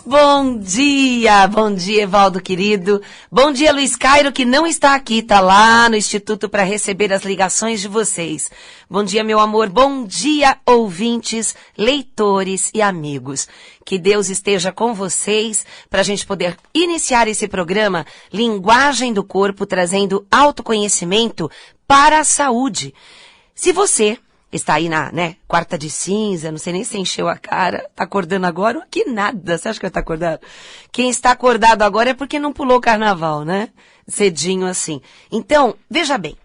Bom dia, Evaldo querido. Bom dia, Luiz Cairo, que não está aqui, tá lá no Instituto para receber as ligações de vocês. Bom dia, meu amor. Bom dia, ouvintes, leitores e amigos. Que Deus esteja com vocês para a gente poder iniciar esse programa Linguagem do Corpo, trazendo autoconhecimento para a saúde. Se você está aí na, quarta de cinza, não sei nem se encheu a cara, tá acordando agora? Que nada, você acha que vai estar acordado? Quem está acordado agora é porque não pulou o carnaval, né? Cedinho assim. Então, veja bem,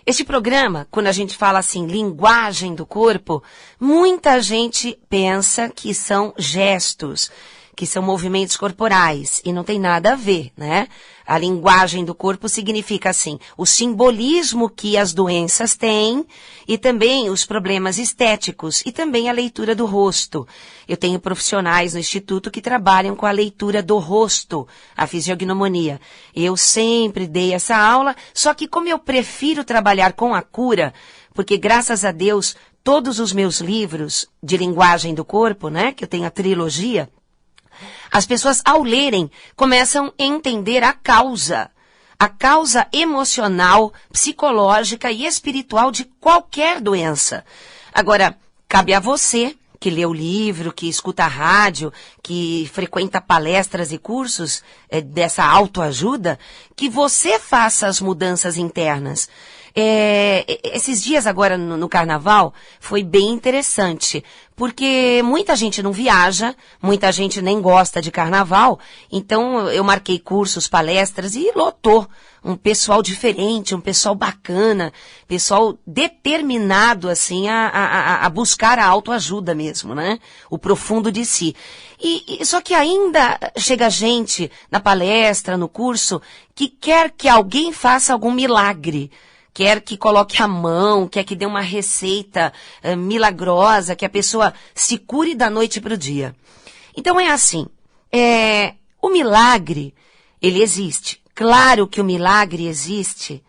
este programa, quando a gente fala assim, linguagem do corpo, muita gente pensa que são gestos, que são movimentos corporais, e não tem nada a ver, né? A linguagem do corpo significa, assim, o simbolismo que as doenças têm e também os problemas estéticos e também a leitura do rosto. Eu tenho profissionais no Instituto que trabalham com a leitura do rosto, a fisiognomonia. Eu sempre dei essa aula, só que como eu prefiro trabalhar com a cura, porque graças a Deus, todos os meus livros de linguagem do corpo, né, que eu tenho a trilogia, as pessoas, ao lerem, começam a entender a causa emocional, psicológica e espiritual de qualquer doença. Agora, cabe a você, que lê o livro, que escuta a rádio, que frequenta palestras e cursos dessa autoajuda, que você faça as mudanças internas. Esses dias agora no carnaval foi bem interessante, porque muita gente não viaja, muita gente nem gosta de carnaval, então eu marquei cursos, palestras e lotou um pessoal diferente, um pessoal bacana, pessoal determinado assim a buscar a autoajuda mesmo, né? O profundo de si. Só que ainda chega gente na palestra, no curso, que quer que alguém faça algum milagre. Quer que coloque a mão, quer que dê uma receita milagrosa, que a pessoa se cure da noite para o dia. Então é assim, o milagre, ele existe. Claro que o milagre existe.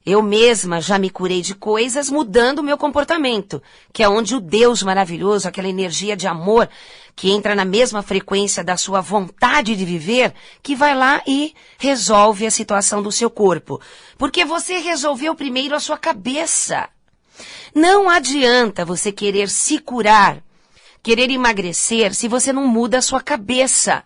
Eu mesma já me curei de coisas mudando o meu comportamento, que é onde o Deus maravilhoso, aquela energia de amor, que entra na mesma frequência da sua vontade de viver, que vai lá e resolve a situação do seu corpo. Porque você resolveu primeiro a sua cabeça. Não adianta você querer se curar, querer emagrecer, se você não muda a sua cabeça.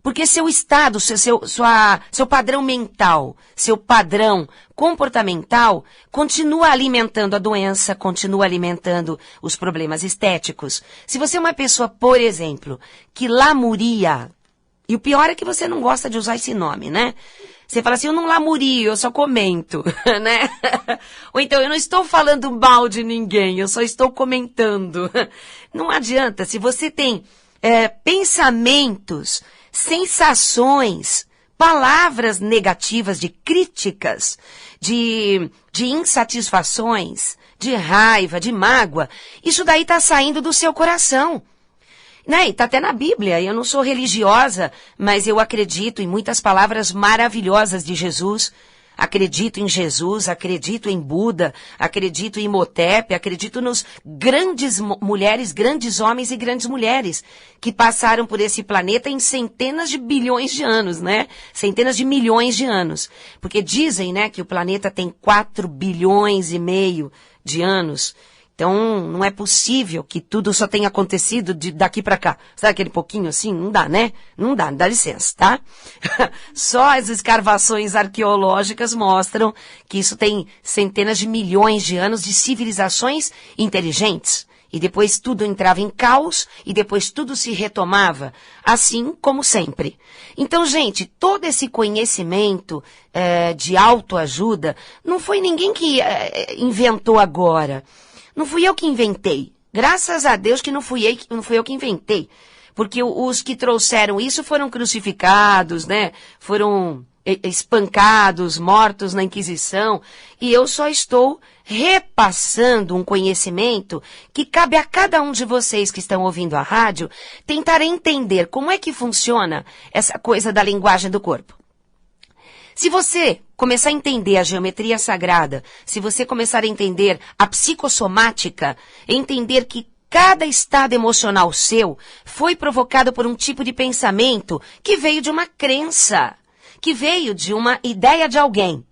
Porque seu estado, seu padrão mental, seu padrão comportamental continua alimentando a doença, continua alimentando os problemas estéticos. Se você é uma pessoa, por exemplo, que lamuria, e o pior é que você não gosta de usar esse nome, né? Você fala assim, eu não lamurio, eu só comento, né? Ou então, eu não estou falando mal de ninguém, eu só estou comentando. Não adianta, se você tem pensamentos, sensações, palavras negativas de críticas, de insatisfações, de raiva, de mágoa, isso daí está saindo do seu coração. Né? E tá até na Bíblia, eu não sou religiosa, mas eu acredito em muitas palavras maravilhosas de Jesus. Acredito em Jesus, acredito em Buda, acredito em Imhotep, acredito nos grandes mulheres, grandes homens e grandes mulheres que passaram por esse planeta em centenas de bilhões de anos, né? Centenas de milhões de anos. Porque dizem, né, que o planeta tem 4 bilhões e meio de anos. Então, não é possível que tudo só tenha acontecido daqui para cá. Sabe aquele pouquinho assim? Não dá, né? Não dá licença, tá? Só as escavações arqueológicas mostram que isso tem centenas de milhões de anos de civilizações inteligentes. E depois tudo entrava em caos e depois tudo se retomava, assim como sempre. Então, gente, todo esse conhecimento de autoajuda não foi ninguém que inventou agora. Não fui eu que inventei. Graças a Deus que não fui eu que inventei. Porque os que trouxeram isso foram crucificados, né? Foram espancados, mortos na Inquisição. E eu só estou repassando um conhecimento que cabe a cada um de vocês que estão ouvindo a rádio tentar entender como é que funciona essa coisa da linguagem do corpo. Se você começar a entender a geometria sagrada, se você começar a entender a psicossomática, entender que cada estado emocional seu foi provocado por um tipo de pensamento que veio de uma crença, que veio de uma ideia de alguém,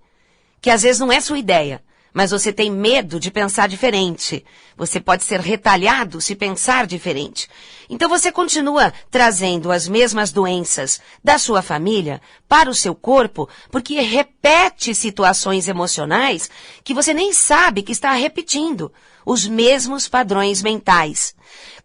que às vezes não é sua ideia, mas você tem medo de pensar diferente. Você pode ser retalhado se pensar diferente. Então você continua trazendo as mesmas doenças da sua família para o seu corpo, porque repete situações emocionais que você nem sabe que está repetindo os mesmos padrões mentais.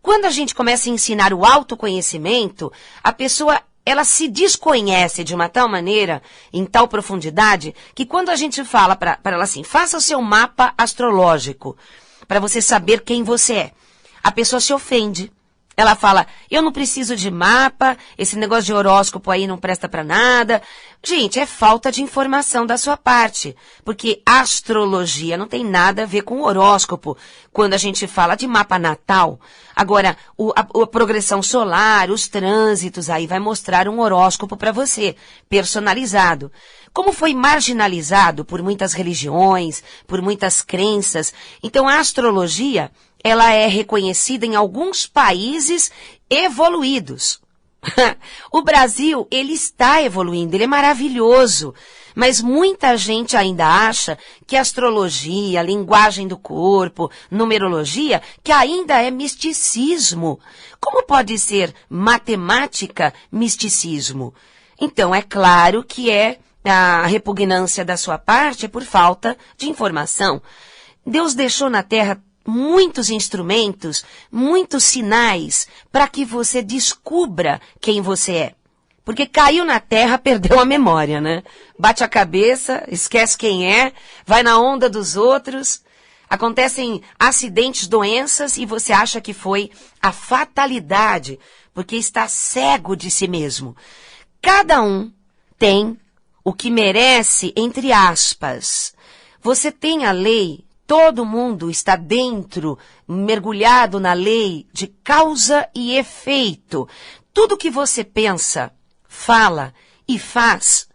Quando a gente começa a ensinar o autoconhecimento, a pessoa ela se desconhece de uma tal maneira, em tal profundidade, que quando a gente fala para ela assim, faça o seu mapa astrológico, para você saber quem você é, a pessoa se ofende. Ela fala, eu não preciso de mapa, esse negócio de horóscopo aí não presta para nada. Gente, é falta de informação da sua parte, porque astrologia não tem nada a ver com horóscopo, quando a gente fala de mapa natal. Agora, a progressão solar, os trânsitos, aí vai mostrar um horóscopo para você, personalizado. Como foi marginalizado por muitas religiões, por muitas crenças, então a astrologia ela é reconhecida em alguns países evoluídos. O Brasil, ele está evoluindo, ele é maravilhoso, mas muita gente ainda acha que astrologia, linguagem do corpo, numerologia, que ainda é misticismo. Como pode ser matemática misticismo? Então, é claro que a repugnância da sua parte por falta de informação. Deus deixou na Terra muitos instrumentos, muitos sinais para que você descubra quem você é. Porque caiu na terra, perdeu a memória, né? Bate a cabeça, esquece quem é, vai na onda dos outros. Acontecem acidentes, doenças e você acha que foi a fatalidade, porque está cego de si mesmo. Cada um tem o que merece, entre aspas. Você tem a lei. Todo mundo está dentro, mergulhado na lei de causa e efeito. Tudo que você pensa, fala e faz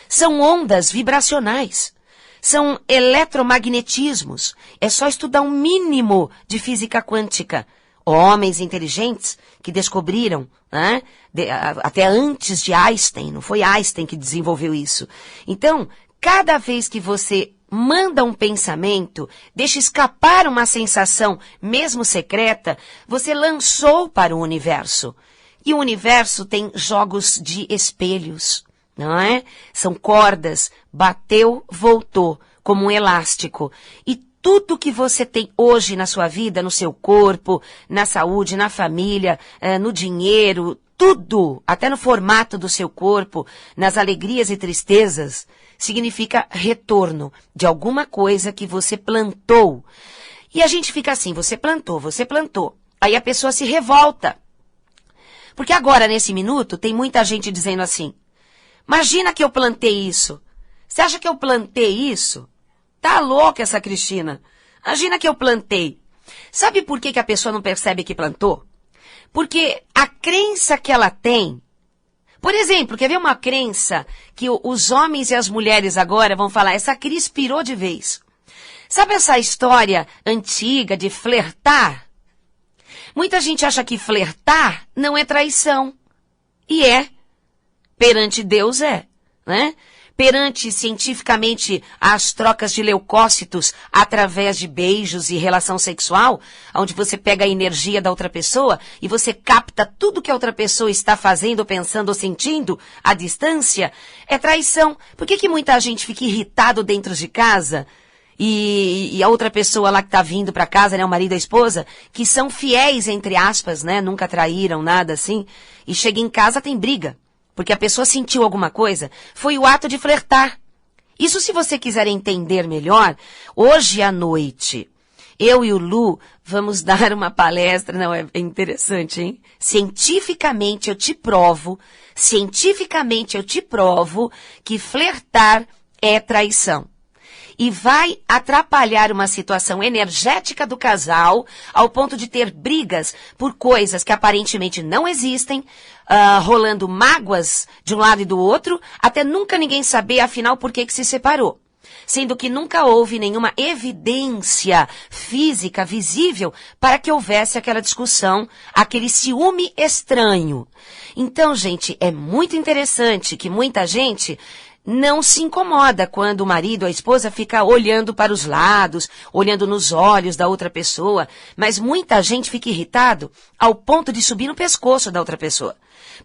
são ondas vibracionais, são eletromagnetismos. É só estudar um mínimo de física quântica. Homens inteligentes que descobriram, né? Até antes de Einstein, não foi Einstein que desenvolveu isso. Então, cada vez que você manda um pensamento, deixa escapar uma sensação, mesmo secreta, você lançou para o universo. E o universo tem jogos de espelhos, não é? São cordas, bateu, voltou, como um elástico. E tudo que você tem hoje na sua vida, no seu corpo, na saúde, na família, no dinheiro, tudo, até no formato do seu corpo, nas alegrias e tristezas, significa retorno de alguma coisa que você plantou. E a gente fica assim, você plantou. Aí a pessoa se revolta. Porque agora, nesse minuto, tem muita gente dizendo assim, imagina que eu plantei isso. Você acha que eu plantei isso? Tá louca essa Cristina. Imagina que eu plantei. Sabe por que a pessoa não percebe que plantou? Porque a crença que ela tem. Por exemplo, quer ver uma crença que os homens e as mulheres agora vão falar, essa Cris pirou de vez. Sabe essa história antiga de flertar? Muita gente acha que flertar não é traição. E é. Perante Deus é, né? Perante, cientificamente, as trocas de leucócitos através de beijos e relação sexual, onde você pega a energia da outra pessoa e você capta tudo que a outra pessoa está fazendo, pensando ou sentindo à distância, é traição. Por que muita gente fica irritado dentro de casa e a outra pessoa lá que está vindo para casa, né, o marido e a esposa, que são fiéis, entre aspas, né, nunca traíram, nada assim, e chega em casa tem briga. Porque a pessoa sentiu alguma coisa, foi o ato de flertar. Isso se você quiser entender melhor, hoje à noite, eu e o Lu vamos dar uma palestra, não, é interessante, hein? Cientificamente eu te provo que flertar é traição. E vai atrapalhar uma situação energética do casal ao ponto de ter brigas por coisas que aparentemente não existem, rolando mágoas de um lado e do outro, até nunca ninguém saber, afinal, por que se separou. sendo que nunca houve nenhuma evidência física visível para que houvesse aquela discussão, aquele ciúme estranho. Então, gente, é muito interessante que muita gente não se incomoda quando o marido ou a esposa fica olhando para os lados, olhando nos olhos da outra pessoa, mas muita gente fica irritado ao ponto de subir no pescoço da outra pessoa.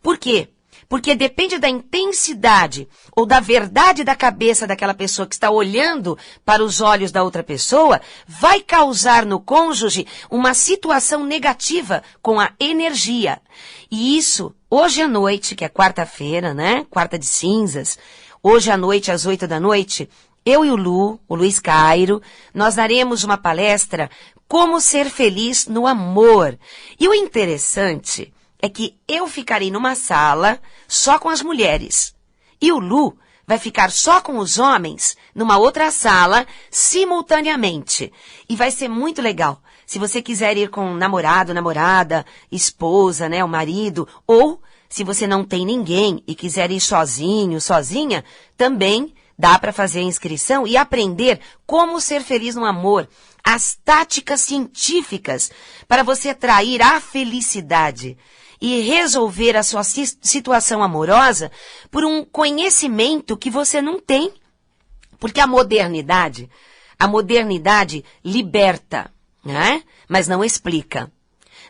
Por quê? Porque depende da intensidade ou da verdade da cabeça daquela pessoa que está olhando para os olhos da outra pessoa, vai causar no cônjuge uma situação negativa com a energia. E isso, hoje à noite, que é quarta-feira, né? Quarta de cinzas, hoje à noite, às 8 da noite, eu e o Luiz Cairo, nós daremos uma palestra Como Ser Feliz no Amor. E o interessante é que eu ficarei numa sala só com as mulheres. E o Lu vai ficar só com os homens numa outra sala simultaneamente. E vai ser muito legal. Se você quiser ir com namorado, namorada, esposa, né, o marido, ou se você não tem ninguém e quiser ir sozinho, sozinha, também dá para fazer a inscrição e aprender como ser feliz no amor. As táticas científicas para você atrair a felicidade e resolver a sua situação amorosa por um conhecimento que você não tem. Porque a modernidade liberta, né? Mas não explica.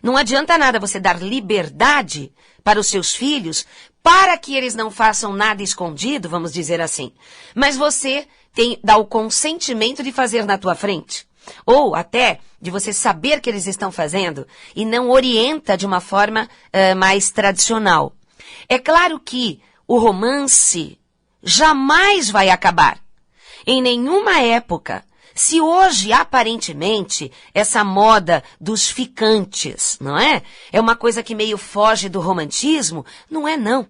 Não adianta nada você dar liberdade para os seus filhos para que eles não façam nada escondido, vamos dizer assim. Mas você dá o consentimento de fazer na tua frente. Ou até de você saber que eles estão fazendo e não orienta de uma forma mais tradicional. É claro que o romance jamais vai acabar. Em nenhuma época. Se hoje, aparentemente, essa moda dos ficantes, não é? É uma coisa que meio foge do romantismo, não é não.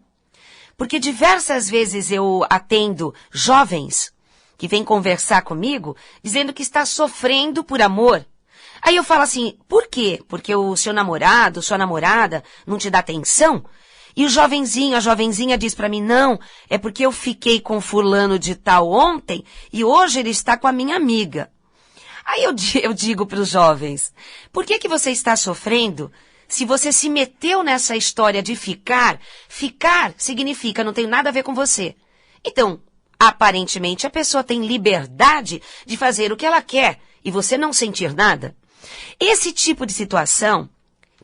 Porque diversas vezes eu atendo jovens que vêm conversar comigo dizendo que está sofrendo por amor. Aí eu falo assim, por quê? Porque o seu namorado, sua namorada não te dá atenção? E o jovenzinho, a jovenzinha diz para mim, não, é porque eu fiquei com fulano de tal ontem e hoje ele está com a minha amiga. Aí eu digo para os jovens, por que você está sofrendo se você se meteu nessa história de ficar? Ficar significa não tem nada a ver com você. Então, aparentemente a pessoa tem liberdade de fazer o que ela quer e você não sentir nada. Esse tipo de situação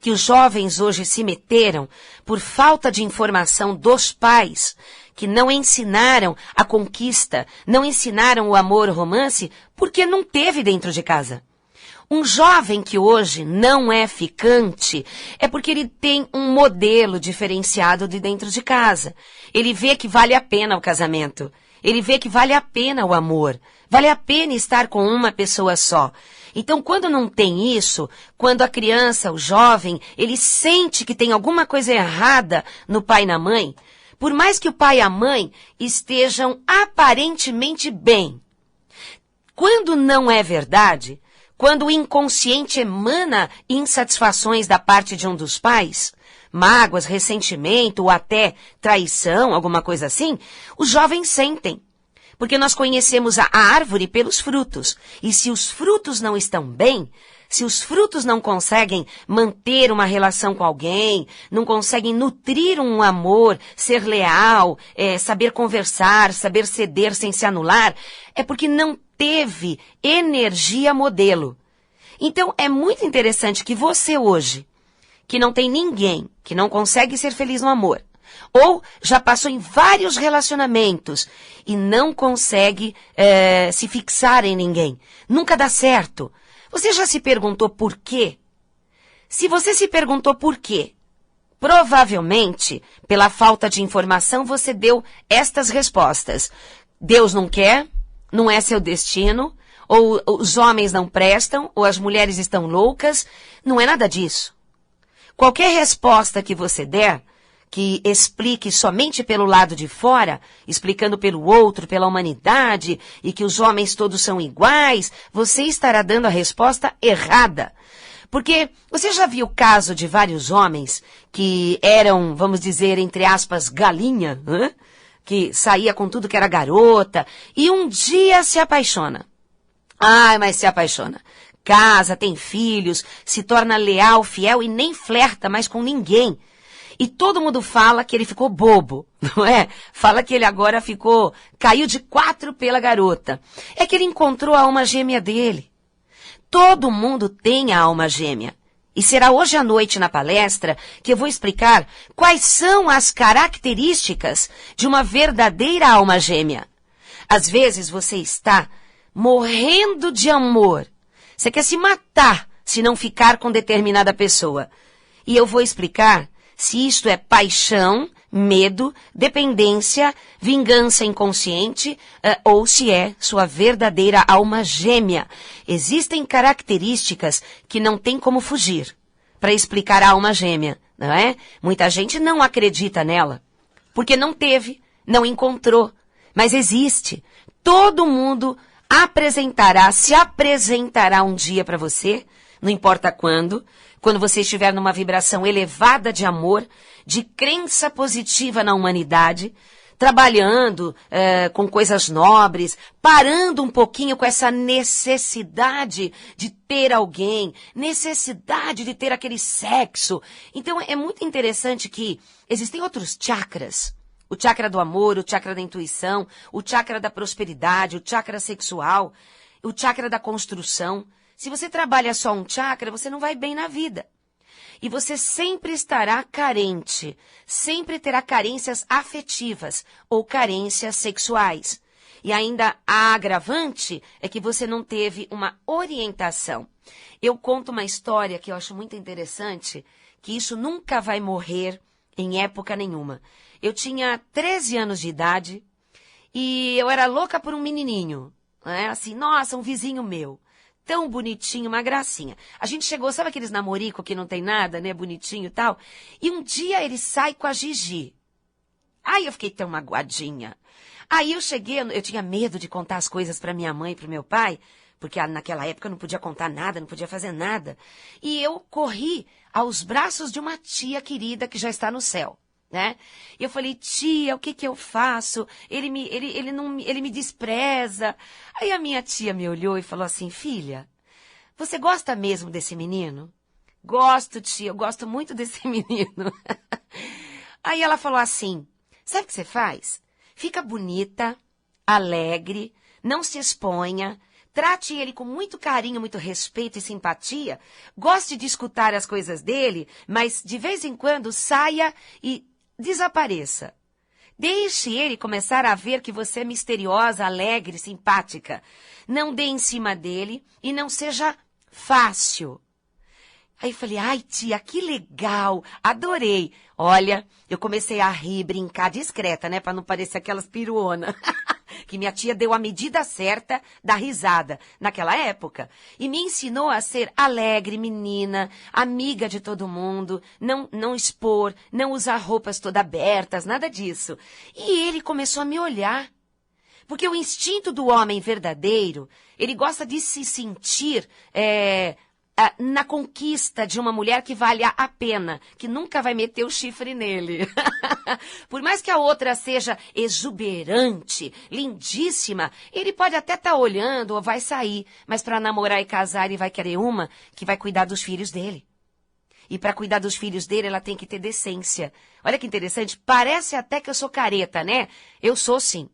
que os jovens hoje se meteram por falta de informação dos pais, que não ensinaram a conquista, não ensinaram o amor, o romance, porque não teve dentro de casa. Um jovem que hoje não é ficante é porque ele tem um modelo diferenciado de dentro de casa. Ele vê que vale a pena o casamento. Ele vê que vale a pena o amor. Vale a pena estar com uma pessoa só. Então, quando não tem isso, quando a criança, o jovem, ele sente que tem alguma coisa errada no pai e na mãe, por mais que o pai e a mãe estejam aparentemente bem, quando não é verdade, quando o inconsciente emana insatisfações da parte de um dos pais, mágoas, ressentimento ou até traição, alguma coisa assim, os jovens sentem. Porque nós conhecemos a árvore pelos frutos. E se os frutos não estão bem, se os frutos não conseguem manter uma relação com alguém, não conseguem nutrir um amor, ser leal, saber conversar, saber ceder sem se anular, é porque não teve energia modelo. Então, é muito interessante que você hoje, que não tem ninguém, que não consegue ser feliz no amor, ou já passou em vários relacionamentos e não consegue se fixar em ninguém. Nunca dá certo. Você já se perguntou por quê? Se você se perguntou por quê, provavelmente, pela falta de informação, você deu estas respostas. Deus não quer, não é seu destino, ou os homens não prestam, ou as mulheres estão loucas. Não é nada disso. Qualquer resposta que você der, que explique somente pelo lado de fora, explicando pelo outro, pela humanidade, e que os homens todos são iguais, você estará dando a resposta errada. Porque você já viu o caso de vários homens que eram, vamos dizer, entre aspas, galinha, que saía com tudo que era garota, e um dia se apaixona. Ai, mas se apaixona. Casa, tem filhos, se torna leal, fiel e nem flerta mais com ninguém. E todo mundo fala que ele ficou bobo, não é? Fala que ele agora caiu de 4 pela garota. É que ele encontrou a alma gêmea dele. Todo mundo tem a alma gêmea. E será hoje à noite na palestra que eu vou explicar quais são as características de uma verdadeira alma gêmea. Às vezes você está morrendo de amor. Você quer se matar se não ficar com determinada pessoa. E eu vou explicar se isto é paixão, medo, dependência, vingança inconsciente ou se é sua verdadeira alma gêmea. Existem características que não tem como fugir para explicar a alma gêmea, não é? Muita gente não acredita nela porque não teve, não encontrou, mas existe. Todo mundo se apresentará um dia para você, não importa quando você estiver numa vibração elevada de amor, de crença positiva na humanidade, trabalhando com coisas nobres, parando um pouquinho com essa necessidade de ter alguém, necessidade de ter aquele sexo. Então é muito interessante que existem outros chakras. O chakra do amor, o chakra da intuição, o chakra da prosperidade, o chakra sexual, o chakra da construção. Se você trabalha só um chakra, você não vai bem na vida. E você sempre estará carente, sempre terá carências afetivas ou carências sexuais. E ainda a agravante é que você não teve uma orientação. Eu conto uma história que eu acho muito interessante, que isso nunca vai morrer em época nenhuma. Eu tinha 13 anos de idade e eu era louca por um menininho, né? Assim, nossa, um vizinho meu. Tão bonitinho, uma gracinha. A gente chegou, sabe aqueles namorico que não tem nada, né? Bonitinho e tal. E um dia ele sai com a Gigi. Aí eu fiquei tão magoadinha. Aí eu cheguei, eu tinha medo de contar as coisas para minha mãe e para meu pai, porque naquela época eu não podia contar nada, não podia fazer nada. E eu corri aos braços de uma tia querida que já está no céu, né? E eu falei, tia, o que eu faço? Ele me despreza. Aí a minha tia me olhou e falou assim, filha, você gosta mesmo desse menino? Gosto, tia, eu gosto muito desse menino. Aí ela falou assim, sabe o que você faz? Fica bonita, alegre, não se exponha, trate ele com muito carinho, muito respeito e simpatia, goste de escutar as coisas dele, mas de vez em quando saia e desapareça. Deixe ele começar a ver que você é misteriosa, alegre, simpática. Não dê em cima dele e não seja fácil. Aí eu falei, ai tia, que legal, adorei. Olha, eu comecei a rir, brincar discreta, né, para não parecer aquelas piruonas. Que minha tia deu a medida certa da risada naquela época. E me ensinou a ser alegre, menina, amiga de todo mundo, não expor, não usar roupas toda abertas, nada disso. E ele começou a me olhar. Porque o instinto do homem verdadeiro, ele gosta de se sentir na conquista de uma mulher que vale a pena, que nunca vai meter o chifre nele. Por mais que a outra seja exuberante, lindíssima, ele pode até estar olhando ou vai sair, mas para namorar e casar ele vai querer uma que vai cuidar dos filhos dele. E para cuidar dos filhos dele, ela tem que ter decência. Olha que interessante, parece até que eu sou careta, né? Eu sou sim.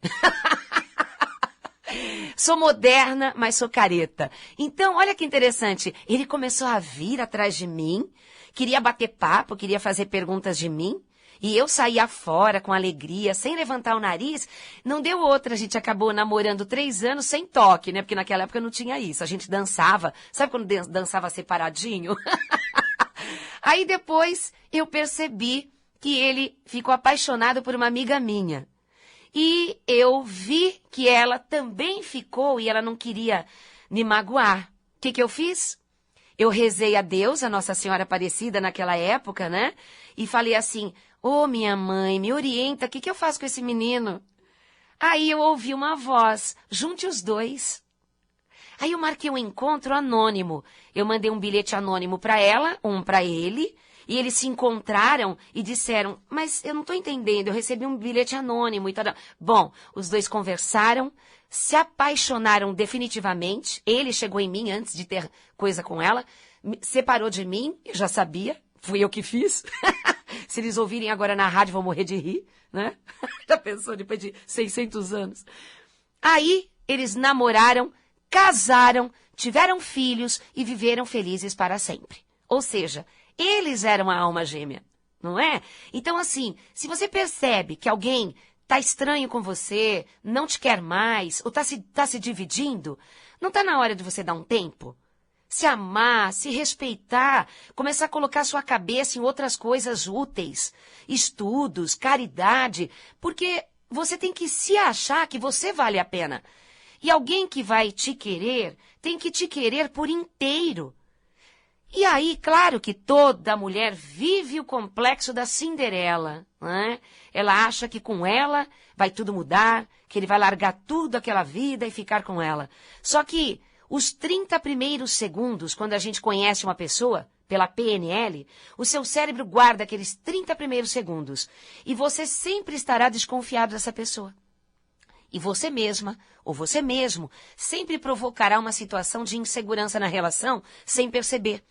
Sou moderna, mas sou careta. Então, olha que interessante. Ele começou a vir atrás de mim, queria bater papo, queria fazer perguntas de mim. E eu saía fora com alegria, sem levantar o nariz. Não deu outra, a gente acabou namorando 3 anos sem toque, né? Porque naquela época não tinha isso. A gente dançava, sabe quando dançava separadinho? Aí depois eu percebi que ele ficou apaixonado por uma amiga minha. E eu vi que ela também ficou e ela não queria me magoar. O que eu fiz? Eu rezei a Deus, a Nossa Senhora Aparecida naquela época, né? E falei assim, ô minha mãe, me orienta, o que eu faço com esse menino? Aí eu ouvi uma voz, junte os dois. Aí eu marquei um encontro anônimo. Eu mandei um bilhete anônimo para ela, um para ele, E eles se encontraram e disseram, mas eu não estou entendendo, eu recebi um bilhete anônimo e tal. Bom, os dois conversaram, se apaixonaram definitivamente. Ele chegou em mim antes de ter coisa com ela, separou de mim, eu já sabia, fui eu que fiz. Se eles ouvirem agora na rádio, vão morrer de rir, né? Já pensou depois de 600 anos? Aí, eles namoraram, casaram, tiveram filhos e viveram felizes para sempre. Ou seja, eles eram a alma gêmea, não é? Então, assim, se você percebe que alguém tá estranho com você, não te quer mais, ou tá se dividindo, não tá na hora de você dar um tempo? Se amar, se respeitar, começar a colocar sua cabeça em outras coisas úteis, estudos, caridade, porque você tem que se achar que você vale a pena. E alguém que vai te querer, tem que te querer por inteiro. E aí, claro que toda mulher vive o complexo da Cinderela, né? Ela acha que com ela vai tudo mudar, que ele vai largar tudo aquela vida e ficar com ela. Só que os 30 primeiros segundos, quando a gente conhece uma pessoa, pela PNL, o seu cérebro guarda aqueles 30 primeiros segundos. E você sempre estará desconfiado dessa pessoa. E você mesma, ou você mesmo, sempre provocará uma situação de insegurança na relação sem perceber.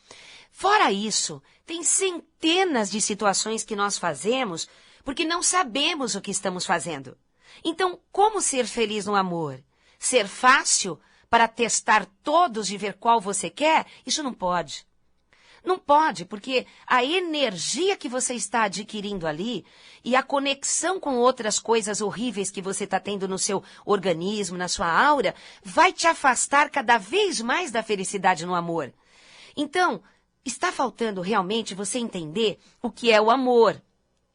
Fora isso, tem centenas de situações que nós fazemos porque não sabemos o que estamos fazendo. Então, como ser feliz no amor? Ser fácil para testar todos e ver qual você quer? Isso não pode. Não pode, porque a energia que você está adquirindo ali e a conexão com outras coisas horríveis que você está tendo no seu organismo, na sua aura, vai te afastar cada vez mais da felicidade no amor. Então, está faltando realmente você entender o que é o amor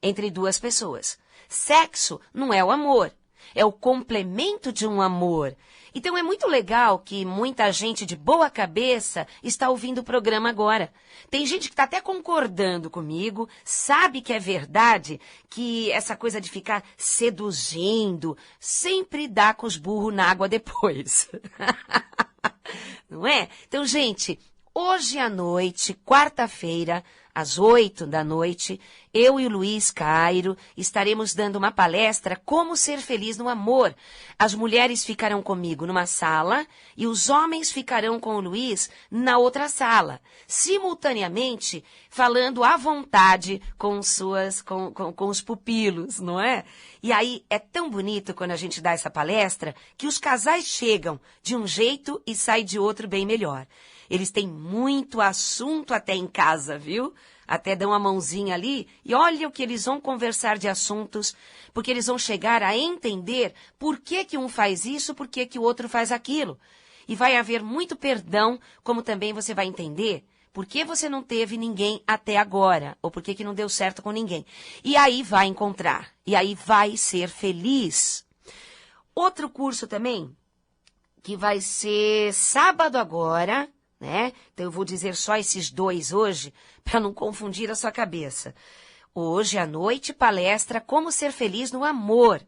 entre duas pessoas. Sexo não é o amor, é o complemento de um amor. Então é muito legal que muita gente de boa cabeça está ouvindo o programa agora. Tem gente que está até concordando comigo, sabe que é verdade, que essa coisa de ficar seduzindo sempre dá com os burros na água depois. Não é? Então, gente, hoje à noite, quarta-feira, às 20h, eu e o Luiz Cairo estaremos dando uma palestra Como Ser Feliz no Amor. As mulheres ficarão comigo numa sala e os homens ficarão com o Luiz na outra sala, simultaneamente falando à vontade com os pupilos, não é? E aí é tão bonito quando a gente dá essa palestra que os casais chegam de um jeito e saem de outro bem melhor. Eles têm muito assunto até em casa, viu? Até dão a mãozinha ali e olha o que eles vão conversar de assuntos, porque eles vão chegar a entender por que que um faz isso, por que que o outro faz aquilo. E vai haver muito perdão, como também você vai entender por que você não teve ninguém até agora, ou por que que não deu certo com ninguém. E aí vai encontrar, e aí vai ser feliz. Outro curso também, que vai ser sábado agora, né? Então eu vou dizer só esses dois hoje, para não confundir a sua cabeça. Hoje à noite, palestra Como Ser Feliz no Amor.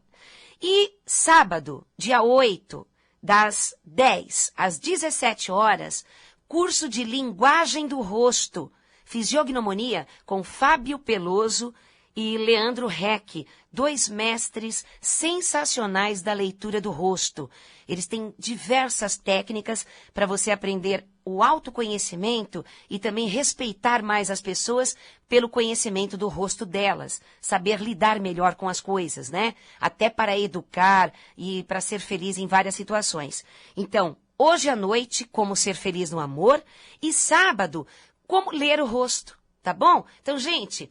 E sábado, dia 8, das 10 às 17 horas, curso de Linguagem do Rosto, Fisiognomonia, com Fábio Peloso e Leandro Reck, 2 mestres sensacionais da leitura do rosto. Eles têm diversas técnicas para você aprender o autoconhecimento e também respeitar mais as pessoas pelo conhecimento do rosto delas, saber lidar melhor com as coisas, né? Até para educar e para ser feliz em várias situações. Então, hoje à noite, Como Ser Feliz no Amor, e sábado, Como Ler o Rosto, tá bom? Então, gente,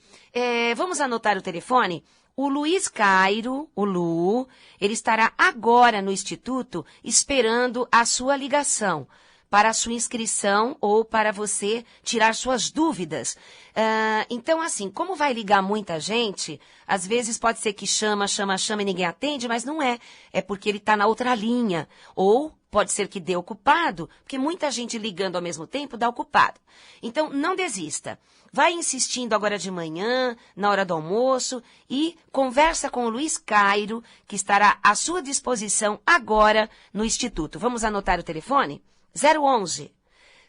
vamos anotar o telefone? O Luiz Cairo, o Lu, ele estará agora no Instituto esperando a sua ligação para a sua inscrição ou para você tirar suas dúvidas. Então, assim, como vai ligar muita gente, às vezes pode ser que chama e ninguém atende, mas não é. É porque ele está na outra linha. Ou pode ser que dê ocupado, porque muita gente ligando ao mesmo tempo dá ocupado. Então, não desista. Vai insistindo agora de manhã, na hora do almoço, e conversa com o Luiz Cairo, que estará à sua disposição agora no Instituto. Vamos anotar o telefone? 011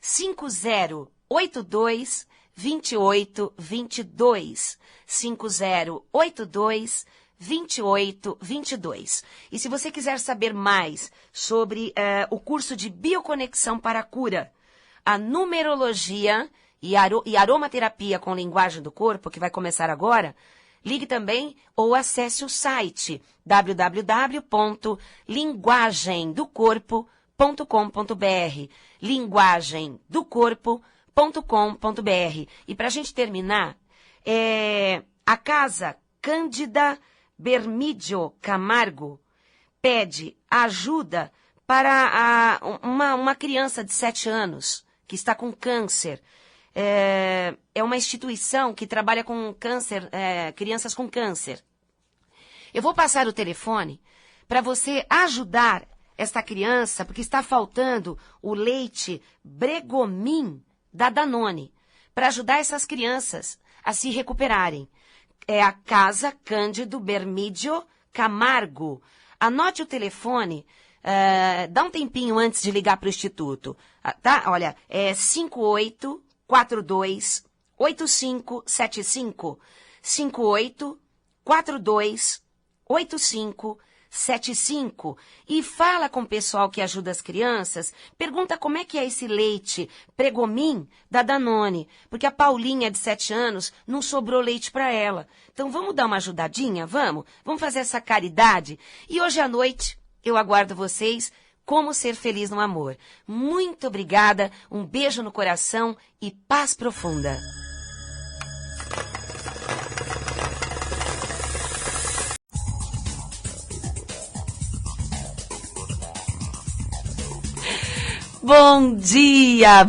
5082 2822. 5082 2822. E se você quiser saber mais sobre o curso de Bioconexão para a Cura, a numerologia e aromaterapia com linguagem do corpo, que vai começar agora, ligue também ou acesse o site www.linguagemdocorpo.com.br linguagemdocorpo.com.br. E para a gente terminar, a Casa Cândida Bermídio Camargo pede ajuda para uma criança de 7 anos que está com câncer. É uma instituição que trabalha com câncer, crianças com câncer. Eu vou passar o telefone para você ajudar esta criança, porque está faltando o leite Bregomin da Danone, para ajudar essas crianças a se recuperarem. É a Casa Cândido Bermídio Camargo. Anote o telefone, dá um tempinho antes de ligar para o Instituto. Tá? Olha, é 5842-8575. 5842-8575. E fala com o pessoal que ajuda as crianças, pergunta como é que é esse leite Pregomin da Danone, porque a Paulinha de 7 anos não sobrou leite para ela. Então vamos dar uma ajudadinha, vamos fazer essa caridade. E hoje à noite eu aguardo vocês. Como ser feliz no amor. Muito obrigada, um beijo no coração e paz profunda. Bom dia,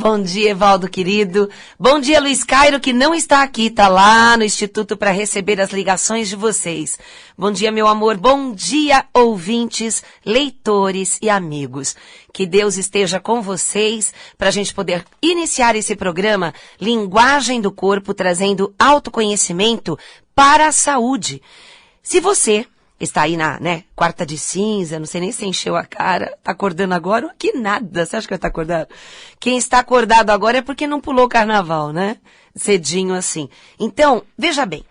Evaldo querido. Bom dia, Luiz Cairo, que não está aqui, tá lá no Instituto para receber as ligações de vocês. Bom dia, meu amor. Bom dia, ouvintes, leitores e amigos. Que Deus esteja com vocês para a gente poder iniciar esse programa Linguagem do Corpo, trazendo autoconhecimento para a saúde. Se você está aí na, quarta de cinza, não sei nem se encheu a cara, tá acordando agora? Que nada, você acha que vai estar acordado? Quem está acordado agora é porque não pulou o carnaval, né? Cedinho assim. Então, veja bem,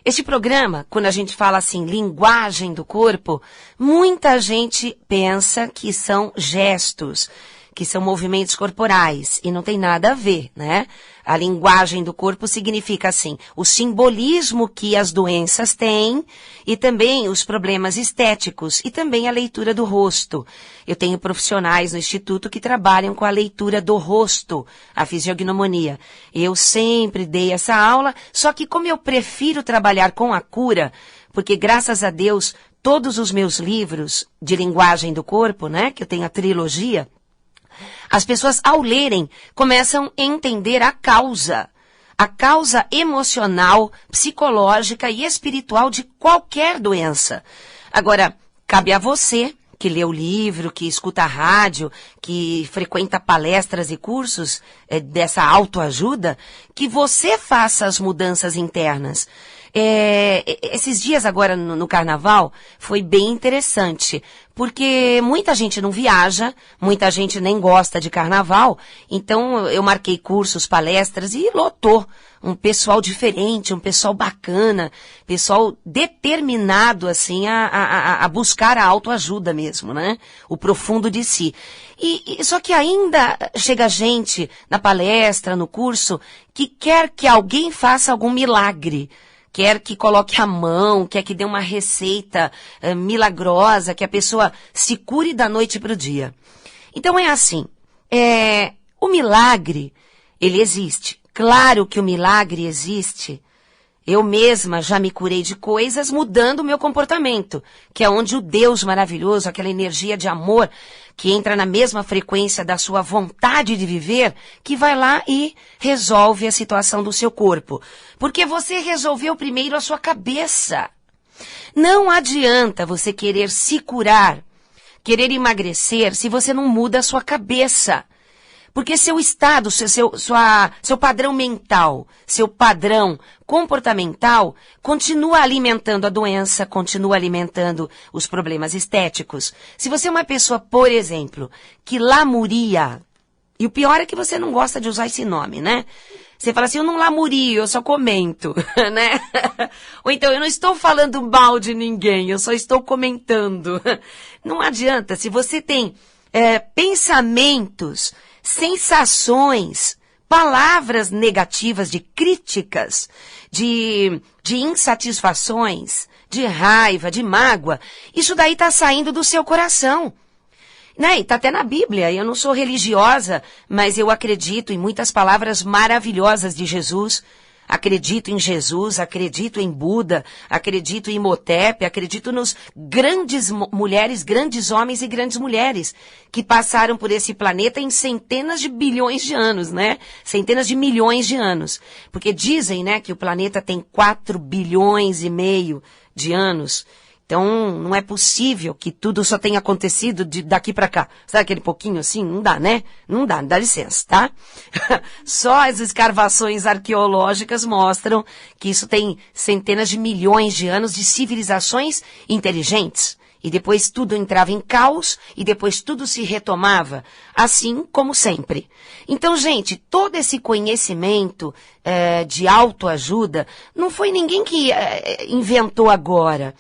este programa, quando a gente fala assim, linguagem do corpo, muita gente pensa que são gestos, que são movimentos corporais, e não tem nada a ver, né? A linguagem do corpo significa, assim, o simbolismo que as doenças têm e também os problemas estéticos e também a leitura do rosto. Eu tenho profissionais no Instituto que trabalham com a leitura do rosto, a fisiognomonia. Eu sempre dei essa aula, só que como eu prefiro trabalhar com a cura, porque graças a Deus todos os meus livros de linguagem do corpo, que eu tenho a trilogia, as pessoas, ao lerem, começam a entender a causa emocional, psicológica e espiritual de qualquer doença. Agora, cabe a você, que lê o livro, que escuta a rádio, que frequenta palestras e cursos dessa autoajuda, que você faça as mudanças internas. Esses dias agora no carnaval foi bem interessante, porque muita gente não viaja, muita gente nem gosta de carnaval, então eu marquei cursos, palestras e lotou um pessoal diferente, um pessoal bacana, pessoal determinado assim a buscar a autoajuda mesmo, o profundo de si. Só que ainda chega gente na palestra, no curso, que quer que alguém faça algum milagre. Quer que coloque a mão, quer que dê uma receita milagrosa, que a pessoa se cure da noite para o dia. Então é assim, o milagre, ele existe. Claro que o milagre existe. Eu mesma já me curei de coisas mudando o meu comportamento, que é onde o Deus maravilhoso, aquela energia de amor, que entra na mesma frequência da sua vontade de viver, que vai lá e resolve a situação do seu corpo. Porque você resolveu primeiro a sua cabeça. Não adianta você querer se curar, querer emagrecer, se você não muda a sua cabeça. Porque seu estado, seu padrão mental, seu padrão comportamental continua alimentando a doença, continua alimentando os problemas estéticos. Se você é uma pessoa, por exemplo, que lamúria, e o pior é que você não gosta de usar esse nome, Você fala assim, eu não lamurio, eu só comento, né? Ou então, eu não estou falando mal de ninguém, eu só estou comentando. Não adianta, se você tem pensamentos, sensações, palavras negativas de críticas, de insatisfações, de raiva, de mágoa, isso daí está saindo do seu coração. Né? E tá até na Bíblia, eu não sou religiosa, mas eu acredito em muitas palavras maravilhosas de Jesus. Acredito em Jesus, acredito em Buda, acredito em Imhotep, acredito nos grandes mulheres, grandes homens e grandes mulheres que passaram por esse planeta em centenas de bilhões de anos, né? Centenas de milhões de anos. Porque dizem, né, que o planeta tem 4 bilhões e meio de anos. Então, não é possível que tudo só tenha acontecido daqui para cá. Sabe aquele pouquinho assim? Não dá, né? Não dá licença, tá? Só as escavações arqueológicas mostram que isso tem centenas de milhões de anos de civilizações inteligentes. E depois tudo entrava em caos e depois tudo se retomava, assim como sempre. Então, gente, todo esse conhecimento de autoajuda não foi ninguém que inventou agora.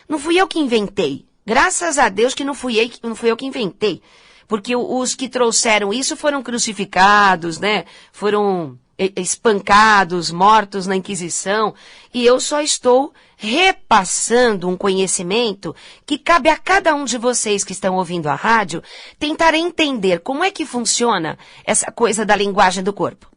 Não fui eu que inventei. Graças a Deus que não fui eu que inventei. Porque os que trouxeram isso foram crucificados, né? Foram espancados, mortos na Inquisição. E eu só estou repassando um conhecimento que cabe a cada um de vocês que estão ouvindo a rádio tentar entender como é que funciona essa coisa da linguagem do corpo.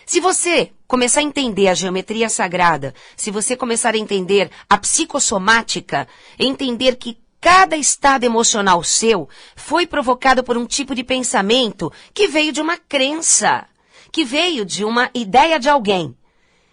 Se você começar a entender a geometria sagrada, se você começar a entender a psicossomática, entender que cada estado emocional seu foi provocado por um tipo de pensamento que veio de uma crença, que veio de uma ideia de alguém,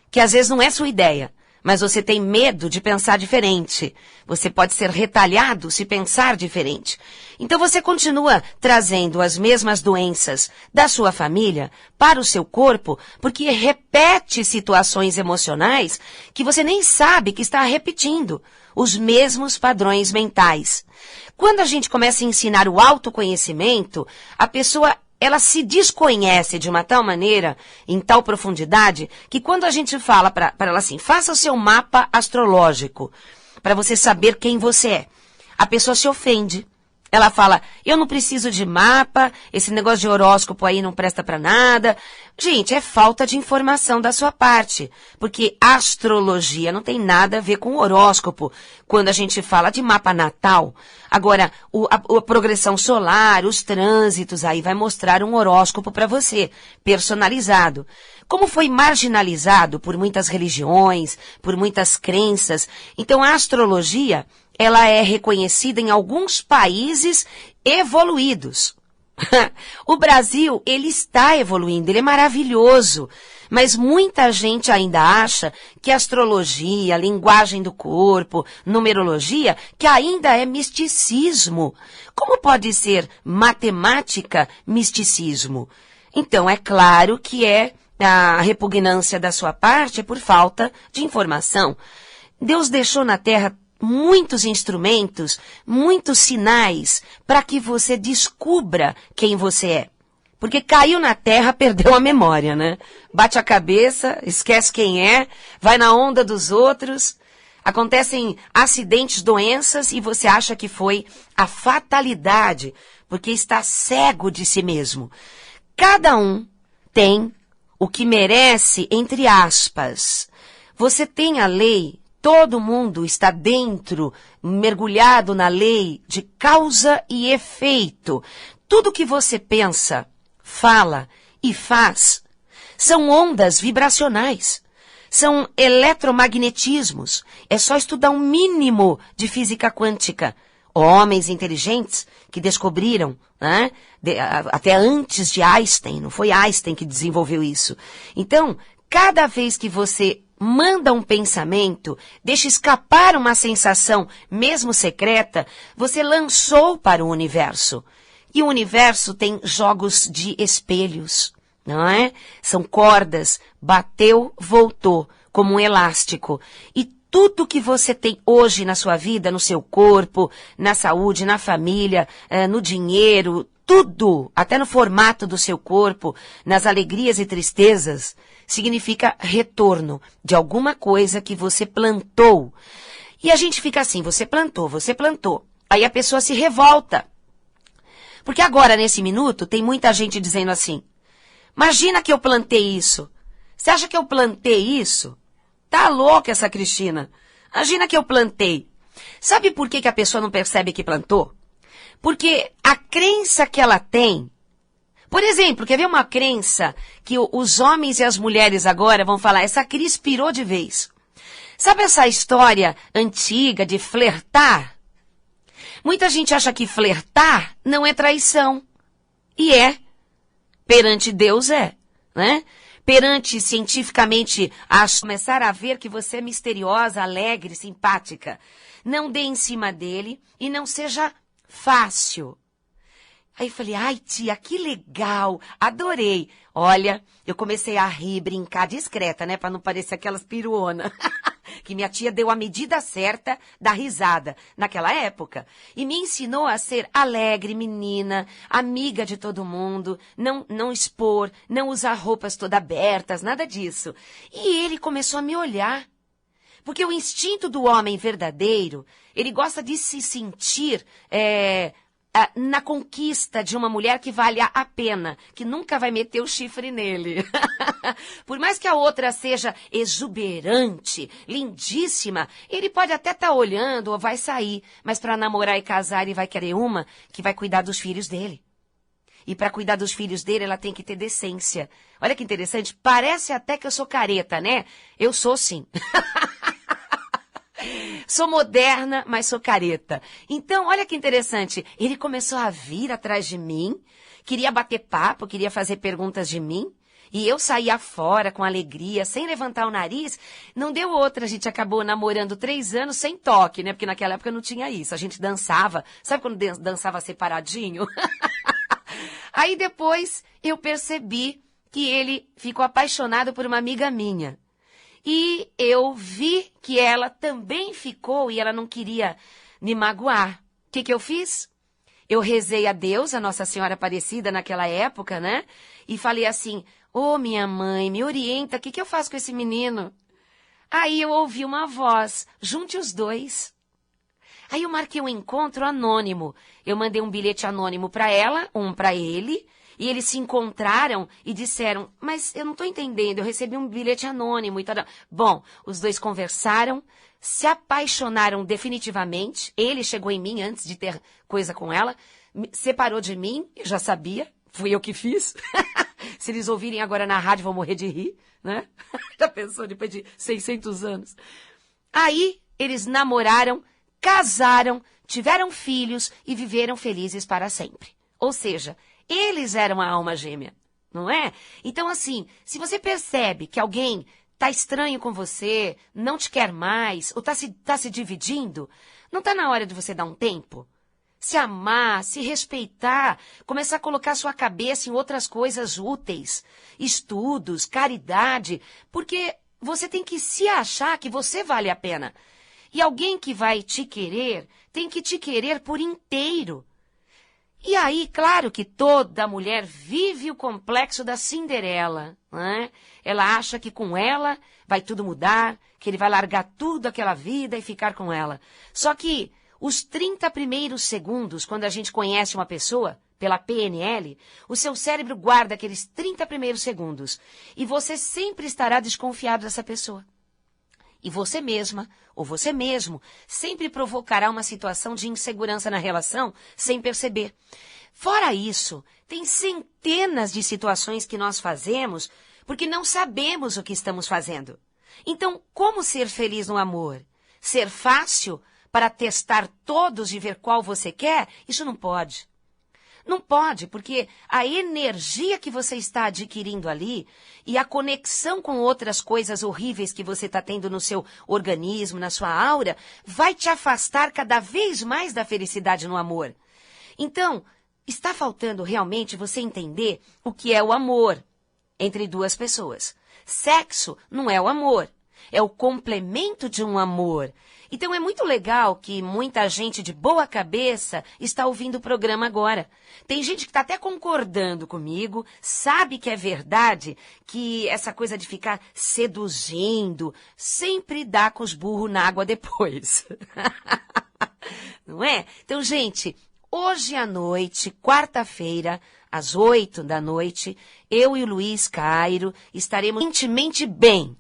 que às vezes não é sua ideia, mas você tem medo de pensar diferente. Você pode ser retalhado se pensar diferente. Então você continua trazendo as mesmas doenças da sua família para o seu corpo, porque repete situações emocionais que você nem sabe que está repetindo os mesmos padrões mentais. Quando a gente começa a ensinar o autoconhecimento, a pessoa ela se desconhece de uma tal maneira, em tal profundidade, que quando a gente fala para ela assim, faça o seu mapa astrológico, para você saber quem você é, a pessoa se ofende. Ela fala, eu não preciso de mapa, esse negócio de horóscopo aí não presta para nada. Gente, é falta de informação da sua parte, porque astrologia não tem nada a ver com horóscopo. Quando a gente fala de mapa natal, agora, a progressão solar, os trânsitos, aí vai mostrar um horóscopo para você, personalizado. Como foi marginalizado por muitas religiões, por muitas crenças, então a astrologia ela é reconhecida em alguns países evoluídos. O Brasil, ele está evoluindo, ele é maravilhoso, mas muita gente ainda acha que astrologia, linguagem do corpo, numerologia, que ainda é misticismo. Como pode ser matemática misticismo? Então, é claro que a repugnância da sua parte é por falta de informação. Deus deixou na Terra muitos instrumentos, muitos sinais para que você descubra quem você é. Porque caiu na terra, perdeu a memória, né? Bate a cabeça, esquece quem é, vai na onda dos outros, acontecem acidentes, doenças e você acha que foi a fatalidade, porque está cego de si mesmo. Cada um tem o que merece, entre aspas. Você tem a lei. Todo mundo está dentro, mergulhado na lei de causa e efeito. Tudo que você pensa, fala e faz são ondas vibracionais, são eletromagnetismos. É só estudar um mínimo de física quântica. Homens inteligentes que descobriram, né, até antes de Einstein, não foi Einstein que desenvolveu isso. Então, cada vez que você manda um pensamento, deixa escapar uma sensação, mesmo secreta, você lançou para o universo. E o universo tem jogos de espelhos, não é? São cordas, bateu, voltou, como um elástico. E tudo que você tem hoje na sua vida, no seu corpo, na saúde, na família, no dinheiro, tudo, até no formato do seu corpo, nas alegrias e tristezas, significa retorno de alguma coisa que você plantou. E a gente fica assim, você plantou. Aí a pessoa se revolta. Porque agora, nesse minuto, tem muita gente dizendo assim, imagina que eu plantei isso. Você acha que eu plantei isso? Tá louca essa Cristina. Imagina que eu plantei. Sabe por que a pessoa não percebe que plantou? Porque a crença que ela tem... Por exemplo, quer ver uma crença que os homens e as mulheres agora vão falar, essa Cris pirou de vez. Sabe essa história antiga de flertar? Muita gente acha que flertar não é traição. E é. Perante Deus é, né? Perante, cientificamente, começar a ver que você é misteriosa, alegre, simpática. Não dê em cima dele e não seja fácil. Aí eu falei, ai tia, que legal, adorei. Olha, eu comecei a rir, brincar discreta, né, para não parecer aquelas piruonas. Que minha tia deu a medida certa da risada naquela época. E me ensinou a ser alegre, menina, amiga de todo mundo, não expor, não usar roupas toda abertas, nada disso. E ele começou a me olhar. Porque o instinto do homem verdadeiro, ele gosta de se sentir na conquista de uma mulher que vale a pena, que nunca vai meter o chifre nele. Por mais que a outra seja exuberante, lindíssima, ele pode até estar olhando ou vai sair, mas para namorar e casar ele vai querer uma que vai cuidar dos filhos dele. E para cuidar dos filhos dele, ela tem que ter decência. Olha que interessante, parece até que eu sou careta, né? Eu sou sim. Sou moderna, mas sou careta. Então, olha que interessante. Ele começou a vir atrás de mim, queria bater papo, queria fazer perguntas de mim. E eu saía fora com alegria, sem levantar o nariz. Não deu outra, a gente acabou namorando 3 anos sem toque, né? Porque naquela época não tinha isso. A gente dançava, sabe quando dançava separadinho? Aí depois eu percebi que ele ficou apaixonado por uma amiga minha. E eu vi que ela também ficou e ela não queria me magoar. O que eu fiz? Eu rezei a Deus, a Nossa Senhora Aparecida naquela época, né? E falei assim, ô minha mãe, me orienta, o que eu faço com esse menino? Aí eu ouvi uma voz, junte os dois. Aí eu marquei um encontro anônimo. Eu mandei um bilhete anônimo para ela, um para ele. E eles se encontraram e disseram, mas eu não estou entendendo, eu recebi um bilhete anônimo e tal. Bom, os dois conversaram, se apaixonaram definitivamente. Ele chegou em mim antes de ter coisa com ela, separou de mim, eu já sabia, fui eu que fiz. Se eles ouvirem agora na rádio vão morrer de rir, né? Já pensou depois de 600 anos? Aí eles namoraram, casaram, tiveram filhos e viveram felizes para sempre. Ou seja, eles eram a alma gêmea, não é? Então, assim, se você percebe que alguém tá estranho com você, não te quer mais, ou tá se dividindo, não tá na hora de você dar um tempo? Se amar, se respeitar, começar a colocar sua cabeça em outras coisas úteis, estudos, caridade, porque você tem que se achar que você vale a pena. E alguém que vai te querer, tem que te querer por inteiro. E aí, claro que toda mulher vive o complexo da Cinderela, né? Ela acha que com ela vai tudo mudar, que ele vai largar tudo aquela vida e ficar com ela. Só que os 30 primeiros segundos, quando a gente conhece uma pessoa, pela PNL, o seu cérebro guarda aqueles 30 primeiros segundos. E você sempre estará desconfiado dessa pessoa. E você mesma, ou você mesmo, sempre provocará uma situação de insegurança na relação sem perceber. Fora isso, tem centenas de situações que nós fazemos porque não sabemos o que estamos fazendo. Então, como ser feliz no amor? Ser fácil para testar todos e ver qual você quer? Isso não pode. Não pode, porque a energia que você está adquirindo ali e a conexão com outras coisas horríveis que você está tendo no seu organismo, na sua aura, vai te afastar cada vez mais da felicidade no amor. Então, está faltando realmente você entender o que é o amor entre duas pessoas. Sexo não é o amor. É o complemento de um amor. Então é muito legal que muita gente de boa cabeça está ouvindo o programa agora. Tem gente que está até concordando comigo, sabe que é verdade, que essa coisa de ficar seduzindo sempre dá com os burros na água depois. Não é? Então, gente, hoje à noite, quarta-feira, às 8 da noite, eu e o Luiz Cairo estaremos intimamente bem.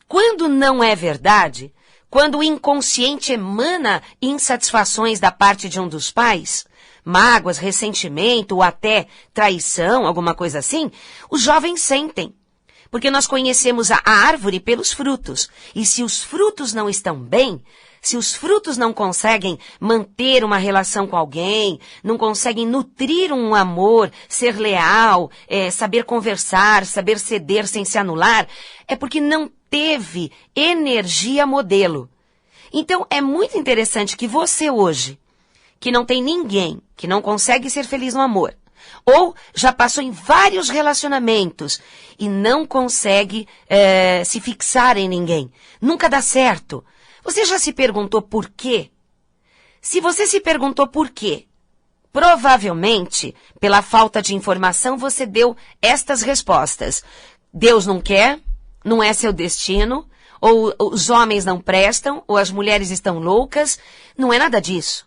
Quando não é verdade, quando o inconsciente emana insatisfações da parte de um dos pais, mágoas, ressentimento ou até traição, alguma coisa assim, os jovens sentem. Porque nós conhecemos a árvore pelos frutos. E se os frutos não estão bem, se os frutos não conseguem manter uma relação com alguém, não conseguem nutrir um amor, ser leal, saber conversar, saber ceder sem se anular, é porque não teve energia modelo. Então, é muito interessante que você hoje, que não tem ninguém, que não consegue ser feliz no amor, ou já passou em vários relacionamentos e não consegue se fixar em ninguém, nunca dá certo. Você já se perguntou por quê? Se você se perguntou por quê, provavelmente, pela falta de informação, você deu estas respostas. Deus não quer, não é seu destino, ou os homens não prestam, ou as mulheres estão loucas. Não é nada disso.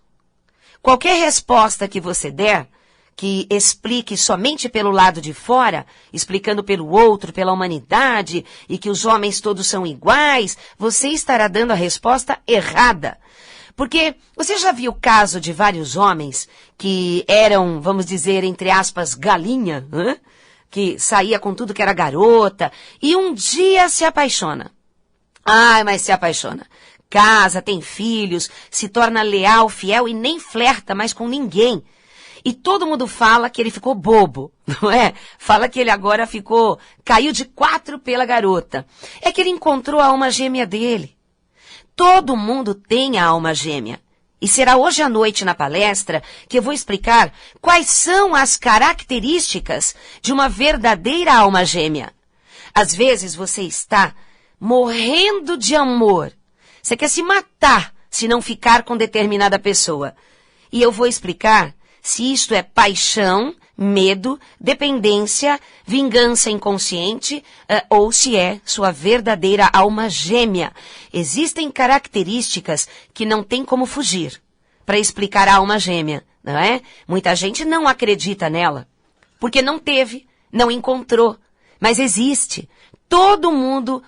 Qualquer resposta que você der, que explique somente pelo lado de fora, explicando pelo outro, pela humanidade, e que os homens todos são iguais, você estará dando a resposta errada. Porque você já viu o caso de vários homens que eram, vamos dizer, entre aspas, galinha, que saía com tudo que era garota, e um dia se apaixona. Ai, mas se apaixona. Casa, tem filhos, se torna leal, fiel e nem flerta mais com ninguém. E todo mundo fala que ele ficou bobo, não é? Fala que ele agora caiu de 4 pela garota. É que ele encontrou a alma gêmea dele. Todo mundo tem a alma gêmea. E será hoje à noite na palestra que eu vou explicar quais são as características de uma verdadeira alma gêmea. Às vezes você está morrendo de amor. Você quer se matar se não ficar com determinada pessoa. E eu vou explicar se isto é paixão, medo, dependência, vingança inconsciente ou se é sua verdadeira alma gêmea. Existem características que não tem como fugir para explicar a alma gêmea, não é? Muita gente não acredita nela porque não teve, não encontrou, mas existe. Todo mundo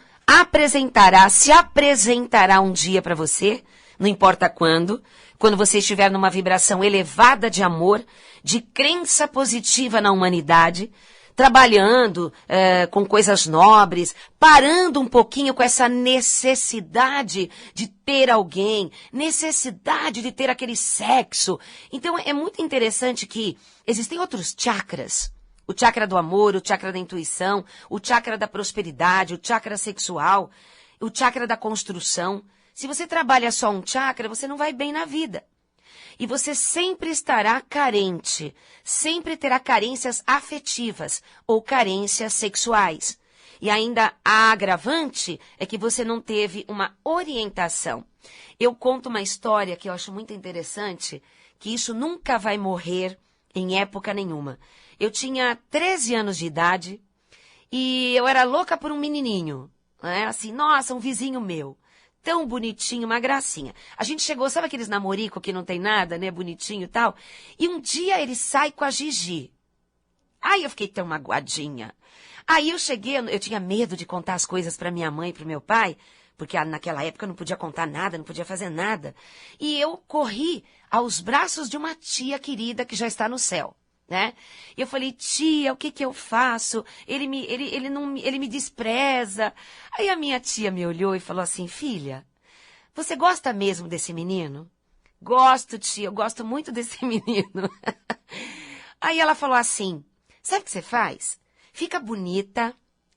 se apresentará um dia para você, não importa quando você estiver numa vibração elevada de amor, de crença positiva na humanidade, trabalhando com coisas nobres, parando um pouquinho com essa necessidade de ter alguém, necessidade de ter aquele sexo. Então é muito interessante que existem outros chakras. O chakra do amor, o chakra da intuição, o chakra da prosperidade, o chakra sexual, o chakra da construção. Se você trabalha só um chakra, você não vai bem na vida. E você sempre estará carente, sempre terá carências afetivas ou carências sexuais. E ainda a agravante é que você não teve uma orientação. Eu conto uma história que eu acho muito interessante, que isso nunca vai morrer em época nenhuma. Eu tinha 13 anos de idade e eu era louca por um menininho, né? Assim, nossa, um vizinho meu. Tão bonitinho, uma gracinha. A gente chegou, sabe aqueles namorico que não tem nada, né? Bonitinho e tal. E um dia ele sai com a Gigi. Aí eu fiquei tão magoadinha. Aí eu cheguei, eu tinha medo de contar as coisas para minha mãe e pro meu pai, porque naquela época eu não podia contar nada, não podia fazer nada. E eu corri aos braços de uma tia querida que já está no céu, né? E eu falei, tia, o que eu faço? Ele me despreza. Aí a minha tia me olhou e falou assim, filha, você gosta mesmo desse menino? Gosto, tia, eu gosto muito desse menino. Aí ela falou assim, sabe o que você faz? Fica bonita,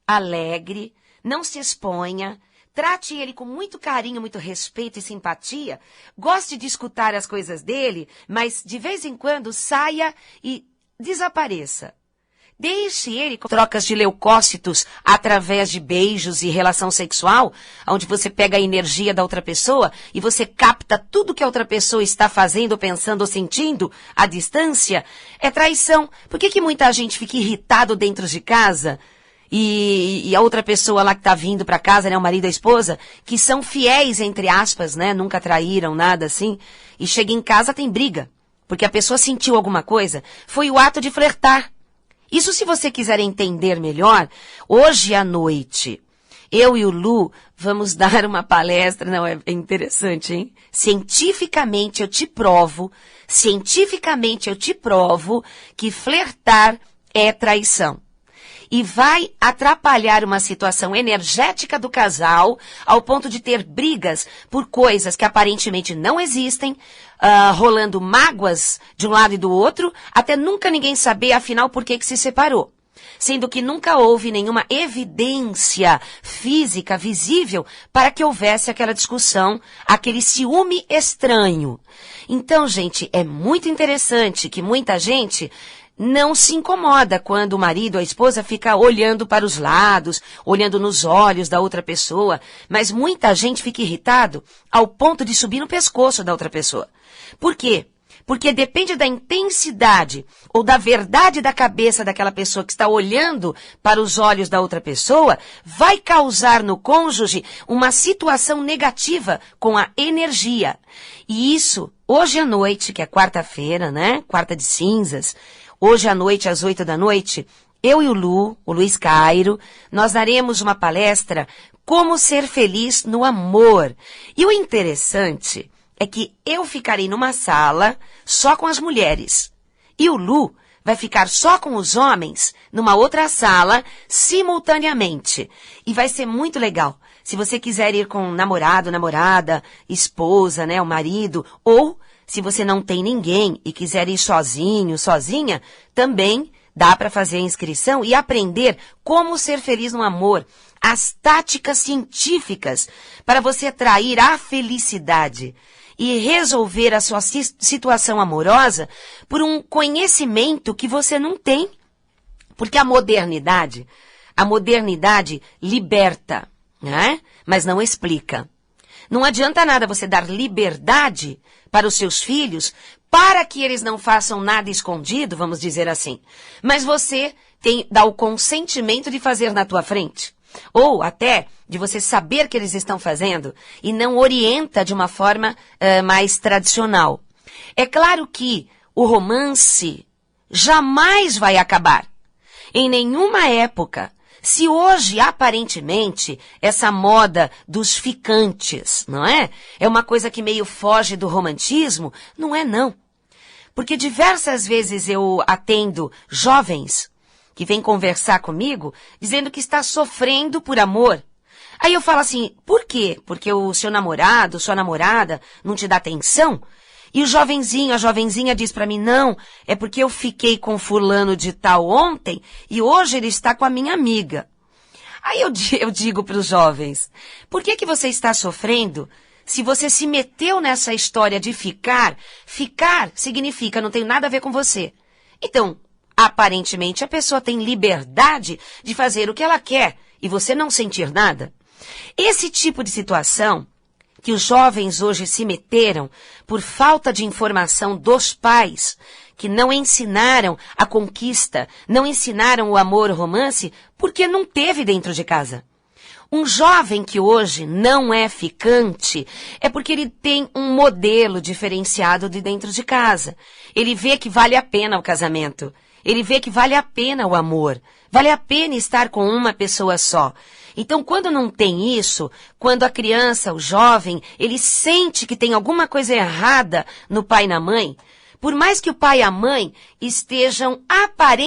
alegre, não se exponha, trate ele com muito carinho, muito respeito e simpatia, goste de escutar as coisas dele, mas de vez em quando saia e desapareça. Deixe ele com trocas de leucócitos através de beijos e relação sexual, onde você pega a energia da outra pessoa e você capta tudo que a outra pessoa está fazendo, pensando ou sentindo à distância. É traição. Por que muita gente fica irritado dentro de casa? E a outra pessoa lá que tá vindo pra casa, né, o marido e a esposa, que são fiéis, entre aspas, né, nunca traíram, nada assim, e chega em casa tem briga. Porque a pessoa sentiu alguma coisa, foi o ato de flertar. Isso se você quiser entender melhor, hoje à noite, eu e o Lu vamos dar uma palestra, não, é interessante, hein? Cientificamente eu te provo que flertar é traição. E vai atrapalhar uma situação energética do casal ao ponto de ter brigas por coisas que aparentemente não existem, rolando mágoas de um lado e do outro, até nunca ninguém saber, afinal, por que se separou. Sendo que nunca houve nenhuma evidência física visível para que houvesse aquela discussão, aquele ciúme estranho. Então, gente, é muito interessante que muita gente não se incomoda quando o marido ou a esposa fica olhando para os lados, olhando nos olhos da outra pessoa, mas muita gente fica irritado ao ponto de subir no pescoço da outra pessoa. Por quê? Porque depende da intensidade ou da verdade da cabeça daquela pessoa que está olhando para os olhos da outra pessoa, vai causar no cônjuge uma situação negativa com a energia. E isso, hoje à noite, que é quarta-feira, né? Quarta de cinzas, hoje à noite, às 8 da noite, eu e o Luiz Cairo, nós daremos uma palestra Como Ser Feliz no Amor. E o interessante é que eu ficarei numa sala só com as mulheres. E o Lu vai ficar só com os homens numa outra sala simultaneamente. E vai ser muito legal. Se você quiser ir com namorado, namorada, esposa, né, o marido, ou se você não tem ninguém e quiser ir sozinho, sozinha, também dá para fazer a inscrição e aprender como ser feliz no amor. As táticas científicas para você atrair a felicidade e resolver a sua situação amorosa por um conhecimento que você não tem. Porque a modernidade liberta, né? Mas não explica. Não adianta nada você dar liberdade para os seus filhos para que eles não façam nada escondido, vamos dizer assim. Mas você dá o consentimento de fazer na tua frente. Ou até de você saber que eles estão fazendo e não orienta de uma forma mais tradicional. É claro que o romance jamais vai acabar. Em nenhuma época. Se hoje, aparentemente, essa moda dos ficantes, não é? É uma coisa que meio foge do romantismo, não é não. Porque diversas vezes eu atendo jovens que vêm conversar comigo dizendo que está sofrendo por amor. Aí eu falo assim, por quê? Porque o seu namorado, sua namorada não te dá atenção? E o jovenzinho, a jovenzinha diz pra mim, não, é porque eu fiquei com fulano de tal ontem e hoje ele está com a minha amiga. Aí eu digo pros jovens, por que você está sofrendo se você se meteu nessa história de ficar? Ficar significa não tem nada a ver com você. Então, aparentemente a pessoa tem liberdade de fazer o que ela quer e você não sentir nada. Esse tipo de situação que os jovens hoje se meteram por falta de informação dos pais, que não ensinaram a conquista, não ensinaram o amor, o romance, porque não teve dentro de casa. Um jovem que hoje não é ficante é porque ele tem um modelo diferenciado de dentro de casa. Ele vê que vale a pena o casamento. Ele vê que vale a pena o amor. Vale a pena estar com uma pessoa só. Então, quando não tem isso, quando a criança, o jovem, ele sente que tem alguma coisa errada no pai e na mãe, por mais que o pai e a mãe estejam aparentemente